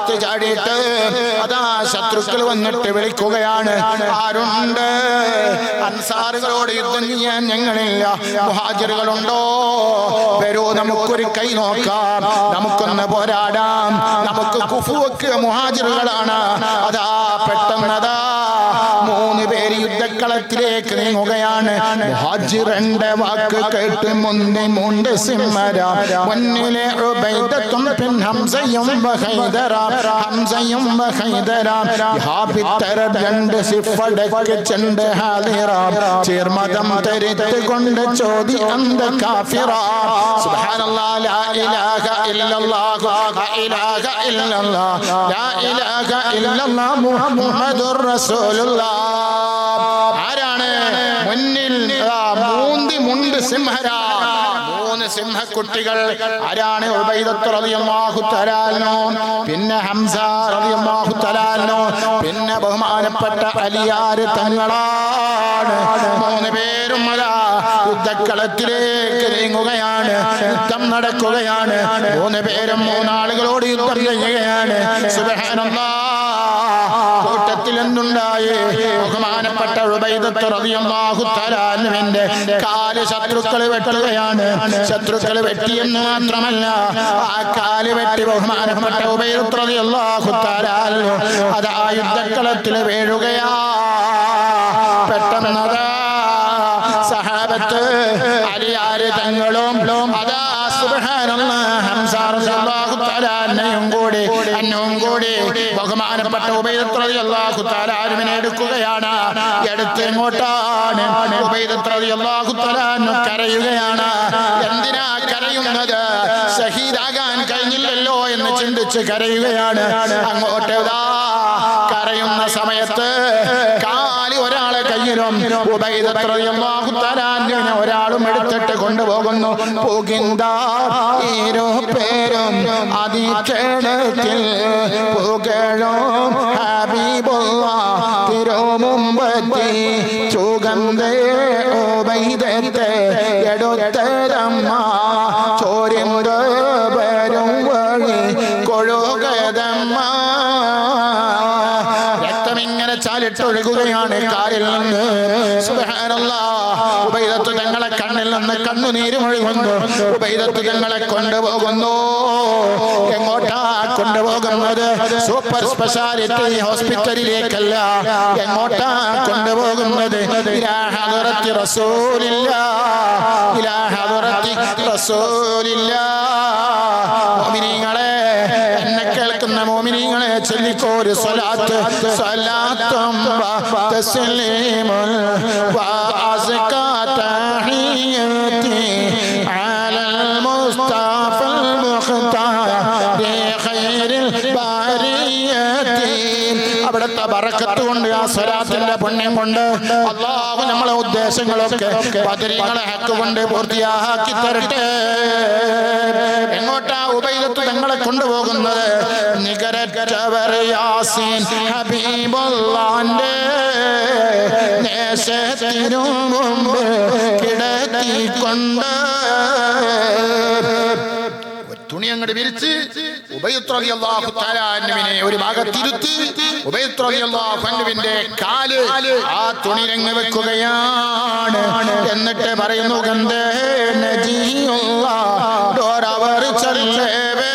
എടുത്തു ചാടിയിട്ട് അതാ ശത്രുക്കൾ വന്നിട്ട് വിളിക്കുകയാണ്, ആരുണ്ട്? അൻസാറുകളോട് യുദ്ധം ചെയ്യാൻ ഞങ്ങളില്ല. മുഹാജിറുകളുണ്ടോ? വരൂ, നമുക്കൊരു കൈ നോക്കാം, നമുക്കൊന്ന് പോരാടാം. നമുക്ക് കുഫുവക്ക് മുഹാജിറുകളാണ്. അതാ പെട്ടെന്നതാ 3 പേര് യുദ്ധക്കളത്തിലേക്ക് നീങ്ങുകയാണ്. മുഹാജിറിന്റെ വാക്ക് കേട്ട് മുണ്ട് സിംഹര, മുന്നിലെ ഉബൈദത്തും പിൻ ഹംസയും ഹംസയും രണ്ട് സിഫടക്ക് ചെണ്ട് ഹാദിറ, ചേർമതം തരിത്ത് കൊണ്ട് ചോദി അന്ത കാഫിറ. സുബ്ഹാനല്ലാഹ്, ലാ ഇലാഹ ഇല്ലല്ലാഹ്, ലാ ഇലാഹ ഇല്ലല്ലാഹ്, ലാ ഇലാഹ ഇല്ലല്ലാഹ് മുഹമ്മദുർ റസൂലുള്ളാഹ്. ആരാണ് മുന്നിൽ മുണ്ട് സിംഹര, 3 സിംഹക്കുട്ടികൾ? ആരാണ്? ഉബൈദത്ത് റളിയല്ലാഹു തആല അൻഹു, പിന്നെ ഹംസ റളിയല്ലാഹു തആല അൻഹു, പിന്നെ ബഹുമാനപ്പെട്ട അലിയാർ തങ്ങളാണ്. 3 പേരും അതാ യുദ്ധക്കളത്തിലേക്ക് നീങ്ങുകയാണ്. യുദ്ധം നടക്കുകയാണ്. 3 പേരും 3 ആളുകളോട് യുദ്ധം ചെയ്യുകയാണ്. സുബ്ഹാനല്ലാഹ്. കൂട്ടത്തിൽ എന്തുണ്ടായി? ബഹുമാനപ്പെട്ട ഉബൈദത്ത് റളിയല്ലാഹു തആല അൻഹുവിന്റെ കാല് ശത്രുക്കൾ വെട്ടുകയാണ്. ശത്രുക്കൾ വെട്ടിയെന്ന് മാത്രമല്ല, ആ കാല് വെട്ടി ബഹുമാനപ്പെട്ട ഉബൈദത്ത് റളിയല്ലാഹു തആല അൻഹു അതാ യുദ്ധക്കളത്തിൽ വീഴുകയാ. പെട്ടെന്നതാ സഹാബത്ത് അലിയാര് തങ്ങളും അതാ സുബ്ഹാനല്ലാഹ് ഹംസ റളിയല്ലാഹു തആല അൻഹും കൂടി ബഹുമാനപ്പെട്ട ഉബൈദത്ത് റളിയല്ലാഹു തആല അൻഹുവിനെ എടുക്കുകയാണ്. എടുത്ത് എങ്ങോട്ടാണ്? ഉബൈദത്ത് റളിയല്ലാഹു തആല അൻഹു കരയുകയാണ്. എന്തിനാ കരയുന്നത്? ഷഹീദാകാൻ കഴിഞ്ഞില്ലല്ലോ എന്ന് ചിന്തിച്ച് കരയുകയാണ്. അങ്ങോട്ട് കരയുന്ന സമയത്ത് കാലി ഒരാളെ കയ്യിലും ഉബൈദത്ത് റളിയല്ലാഹു തആല അൻഹുവിനെ ഒരാളും എടുത്തിട്ട് കൊണ്ടുപോകുന്നു. പേരും അതിക്ഷണത്തിൽ പുകഴും ഹബീബുല്ലാഹ് തിരുമുമ്പത്തി സുഗന്ധേ ഉബൈദത്തെ എടുത്തരമ്മ ചോരിന്ത വരും വഴി കൊഴുകതമ്മ. രക്തമിങ്ങനെ ചാലിട്ടൊഴുകുകയാണ് കാലിൽ നിന്ന്. സുബ്ഹാനല്ലാഹ്. ഉബൈദത്ത് തങ്ങളെ കണ്ണിൽ നിന്ന് കണ്ണുനീര് ഒഴുകുന്നു. ഉബൈദത്ത് തങ്ങളെ കൊണ്ടുപോകുന്നു. എങ്ങോട്ടാ കൊണ്ടുപോകുന്നത്? സൂപ്പർ സ്പെഷ്യാലിറ്റി ഹോസ്പിറ്റലിലേക്കല്ല. എങ്ങോട്ടാ കൊണ്ടുപോകുന്നത്? ഇലാ ഹദറത്തി റസൂലില്ലാഹ്, ഇലാ ഹദറത്തി റസൂലില്ലാഹ്. മുഅ്മിനീങ്ങളെ, എന്നെ കേൾക്കുന്ന മുഅ്മിനീങ്ങളെ, ചൊല്ലിക്കോ ഒരു സ്വലാത്ത്. സ്വലാത്തും തസ്ലീമുൻ വഅസ്കാ തഹിയ്യതി അലൽ മുസ്തഫൽ മുഖ്താരി ഖൈറിൽ ബാരിയതി. അവിടുത്തെ ബറക്കത്ത് കൊണ്ട്, ആ സ്വലാത്തിന്റെ പുണ്യം കൊണ്ട് അല്ലാഹു നമ്മളെ ഉദ്ദേശങ്ങളൊക്കെ ബദരീങ്ങളെ ഹക്ക് കൊണ്ട് പൂർത്തിയാക്കി തരട്ടെ. എങ്ങോട്ടാ ഉബൈദത്ത് തങ്ങളെ കൊണ്ടുപോകുന്നത്? നികരറ്റവർ യാസീൻ ഹബീബുല്ലാന്റെ നേശത്തിനു മുമ്പ് കിടത്തിക്കൊണ്ട് തുണി അങ്ങോട്ട് വിരിച്ച് ഉബൈദത്ത് റളിയല്ലാഹു തആല അൻഹുവിനെ ഒരു ഭാഗത്തിരുത്തി ഉബൈദത്ത് റളിയല്ലാഹു അൻഹുവിന്റെ കാല് ആ തുണിരങ്ങ് വെക്കുകയാണ്. എന്നിട്ട് പറയുന്നു, ഗന്ധേ നജിയുള്ളവർ ചൊല്ലേവേ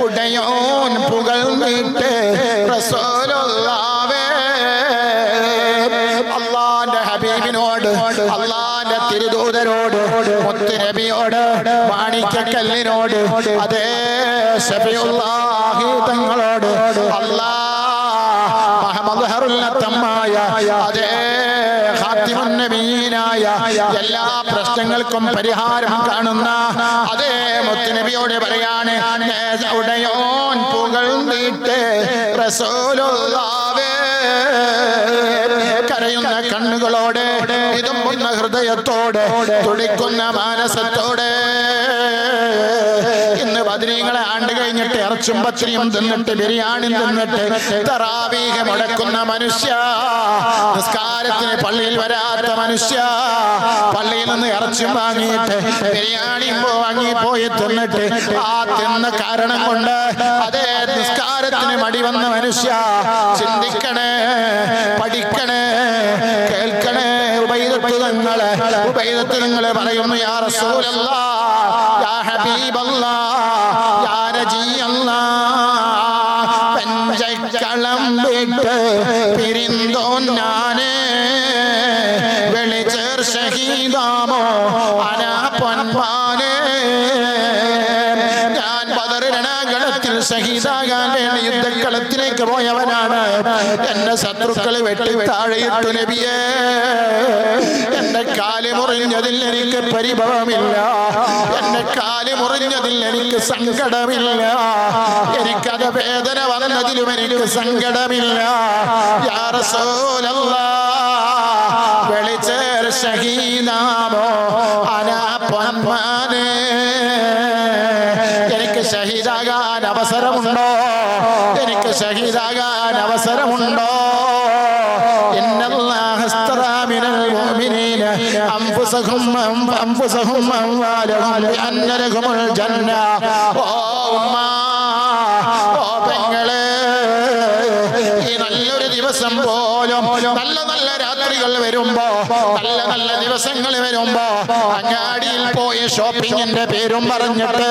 ഉടയോൻ പുകഴ്ന്നിട്ട് റസൂലുള്ളാഹേ. അല്ലാഹുവിന്റെ ഹബീബിനോട്, അല്ലാഹുവിന്റെ തിരുദൂതരോട്, മുത്ത് നബിയോട്, മാണിക്യക്കല്ലിനോട്, അതേ ശഫീഉല്ലാഹി തങ്ങളോട്, അല്ലാഹ് മദ്ഹറുൽ അതേ ഖാതിമുൻ നബിയീനായ എല്ലാ പ്രശ്നങ്ങൾക്കും പരിഹാരം കാണുന്ന അതേ മുത്ത് നബിയോട് പറയാണ്, ഉടയോൻ പുകഴ്ന്നിട്ട് റസൂലുള്ളാഹേ. കരയുന്ന കണ്ണുകളോടെ, ഇതുമ്പുന്ന ഹൃദയത്തോടെ, തുടിക്കുന്ന മാനസത്തോടെ ഇന്ന് ബദരീങ്ങളെ ആണ്ട് കഴിഞ്ഞിട്ട് ഇറച്ചും പച്ചരിയും തിന്നിട്ട് ബിരിയാണി തിന്നിട്ട് തറാവീഹ് മുടക്കുന്ന മനുഷ്യ, നിസ്കാരത്തിന് പള്ളിയിൽ വരാത്ത മനുഷ്യ, പള്ളിയിൽ നിന്ന് ഇറച്ചും വാങ്ങിയിട്ട് ബിരിയാണിയും വാങ്ങി പോയി തിന്നിട്ട് ആ തിന്ന കാരണം കൊണ്ട് അതേ മനുഷ്യ, ചിന്തിക്കണേ, പഠിക്കണേ, കേൾക്കണേ. ഉബൈദത്ത് തങ്ങളെ പറയുന്നു, യാ റസൂലല്ലാഹ്, യാ ഹബീബല്ലാഹ്, യാ നബിയല്ലാഹ്, പഞ്ചക്കളം വിട്ട് പിരിന്തോൻ ഞാനേ, വെളിച്ചേർ ഷഹീദാമോ അനാ പൊൻപാനേ. ഞാൻ ബദർ രണാങ്കണത്തിൽ ഷഹീദാകാൻ വേണ്ടി യുദ്ധക്കളത്തിലേക്ക് പോയവനാണ്. എന്റെ ശത്രുക്കൾ വെട്ടി താഴെയിട്ടു നബിയേ. എന്റെ കാല് മുറിഞ്ഞതിൽ എനിക്ക് പരിഭവമില്ല, എന്റെ കാല് മുറിഞ്ഞതിൽ എനിക്ക് സങ്കടമില്ല, എനിക്കത് വേദന വന്നതിലും എനിക്ക് സങ്കടമില്ല. യാ റസൂലല്ലാഹ്, വെളിച്ചേർ ഷഹീദാമോ അനാ പൊന്മാനേ. എനിക്ക് ഷഹീദാകാൻ അവസരമുണ്ടോ? എനിക്ക് ഷഹീദാകാൻ അവസരമുണ്ടോ? ഇന്നല്ലാഹ അസ്തറാ മിനൽ മുഅ്മിനീന അൻഫുസഹും അംവാലഹും ബിഅന്ന ലഹുമുൽ ജന്ന. ഓ ഉമ്മ, ഓ പെങ്ങളെ, ഈ നല്ലൊരു ദിവസം പോലും, നല്ല നല്ല രാത്രികൾ വരുമ്പോ, നല്ല നല്ല ദിവസങ്ങൾ വരുമ്പോ, അങ്ങാടിയിൽ പോയി ഷോപ്പിങ്ങിന്റെ പേരും പറഞ്ഞിട്ട്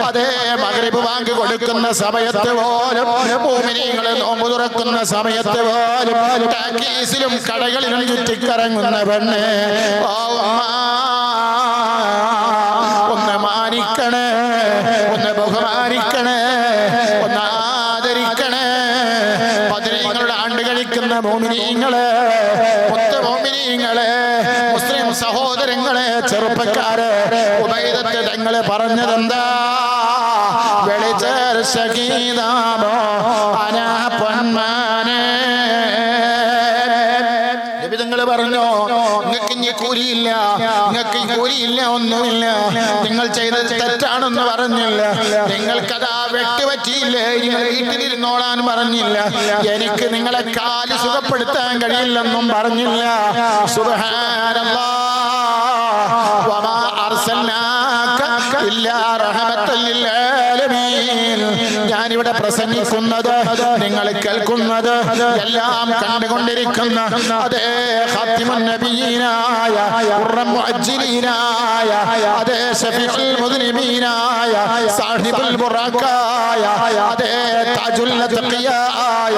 അതേ മഗ്രിബ് ബാങ്ക് കൊടുക്കുന്ന സമയത്ത് പോലും, മുഅ്മിനീങ്ങൾ നോമ്പ് തുറക്കുന്ന സമയത്ത് പോലും ടാക്കീസിലും കടകളിലും ചുറ്റിക്കറങ്ങുന്ന പെണ്ണ്, ഒന്ന് മാനിക്കണേ, ഒന്ന് ബഹുമാനിക്കണേ, ഒന്ന് ആദരിക്കണേ. ബദരീങ്ങളുടെ ആണ്ട് കഴിക്കുന്ന മുഅ്മിനീങ്ങളെ, മുത്ത് മുഅ്മിനീങ്ങളെ, മുസ്ലിം സഹോദരങ്ങളെ, ചെറുപ്പക്കാരെ, ഉബൈദത്ത് തങ്ങളെ പറഞ്ഞതെന്താ? വെളിച്ചേർ ഷഹീദാമോ അനാ പൊന്മാനേ. നബിതങ്ങള് പറഞ്ഞോ, നിങ്ങൾക്ക് ഇനി കൂലിയില്ല, നിങ്ങൾക്ക് കൂലിയില്ല, ഒന്നുമില്ല, നിങ്ങൾ ചെയ്തത് തെറ്റാണെന്ന് പറഞ്ഞില്ല, നിങ്ങൾക്കതാ വെട്ടുപറ്റിയില്ലേ, നിങ്ങൾ വീട്ടിലിരുന്നോളാൻ പറഞ്ഞില്ല, എനിക്ക് നിങ്ങളെ കാല് സുഖപ്പെടുത്താൻ കഴിയില്ലെന്നും പറഞ്ഞില്ല. സുബ്ഹാനല്ലാഹ്, വമാ അർസൽനാക ഇല്ലാ റഹ്മത്തൽ ലിൽ ആലമീൻ. ഞാനിവിടെ പ്രസംഗിക്കുന്നത്, നിങ്ങൾ കേൾക്കുന്നത്, എല്ലാം കണ്ടുകൊണ്ടിരിക്കുന്ന അതേ ഖാതിമുൻ നബിയീനായ, ഖുർറം മുഅജ്ജിലീനായ, അതേ ശഫീഉൽ മുദ്നിബീനായ, സാഹിബുൽ ബുറാക്കായ, അതേ താജുൽ തഖിയായ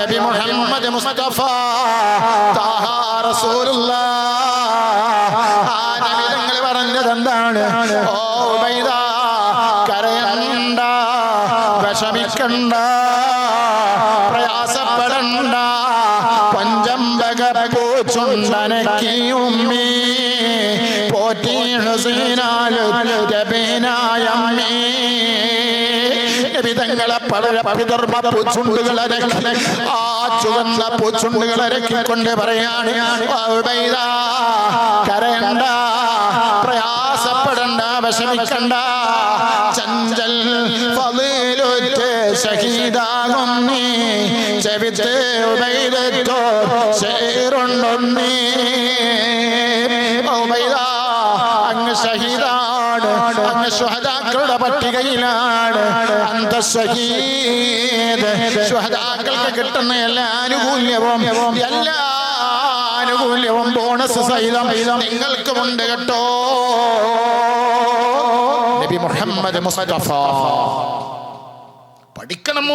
നബി മുഹമ്മദ് മുസ്തഫ താഹ റസൂലുള്ളാഹ്. ആ നബി തങ്ങൾ പറഞ്ഞതെന്താണ്? ഓ ഉബൈദ, കരയണ്ട, വിഷമിക്കണ്ട, പ്രയാസപ്പെടണ്ട, പഞ്ചമ്പക പൂച്ചുണ്ടനക്കി ഉമ്മി പോറ്റി ഹസീനാലുബീനായമ്മീ. വിധങ്ങളെ പൂച്ചുണ്ടുകളരക്കി, ആ ചുവന്ന പൂച്ചുണ്ടുകളരക്കിക്കൊണ്ട് പറയാണ്, കരയണ്ട, പ്രയാസപ്പെടണ്ട, വിഷമിക്കണ്ട, ചഞ്ചൽ ഫളീലുറ്റ് ഷഹീദാകുന്നീ, ചെവിത്ത് ഉബൈദത്തോ ശേറുണ്ടൊന്നീ. ഉബൈദ, അങ്ങ് ഷഹീദാണ്, അങ്ങ് ശുഹദാക്കളുടെ പട്ടികയിലാണ്. അന്ത ഷഹീദ്. ശുഹദാക്കൾക്ക് കിട്ടുന്ന എല്ലാ ആനുകൂല്യവും, എല്ലാ ആനുകൂല്യവും ബോണസ് സഹിതം നിങ്ങൾക്കുമുണ്ട് കേട്ടോ. നബി മുഹമ്മദ് മുസ്തഫ പഠിക്കണം.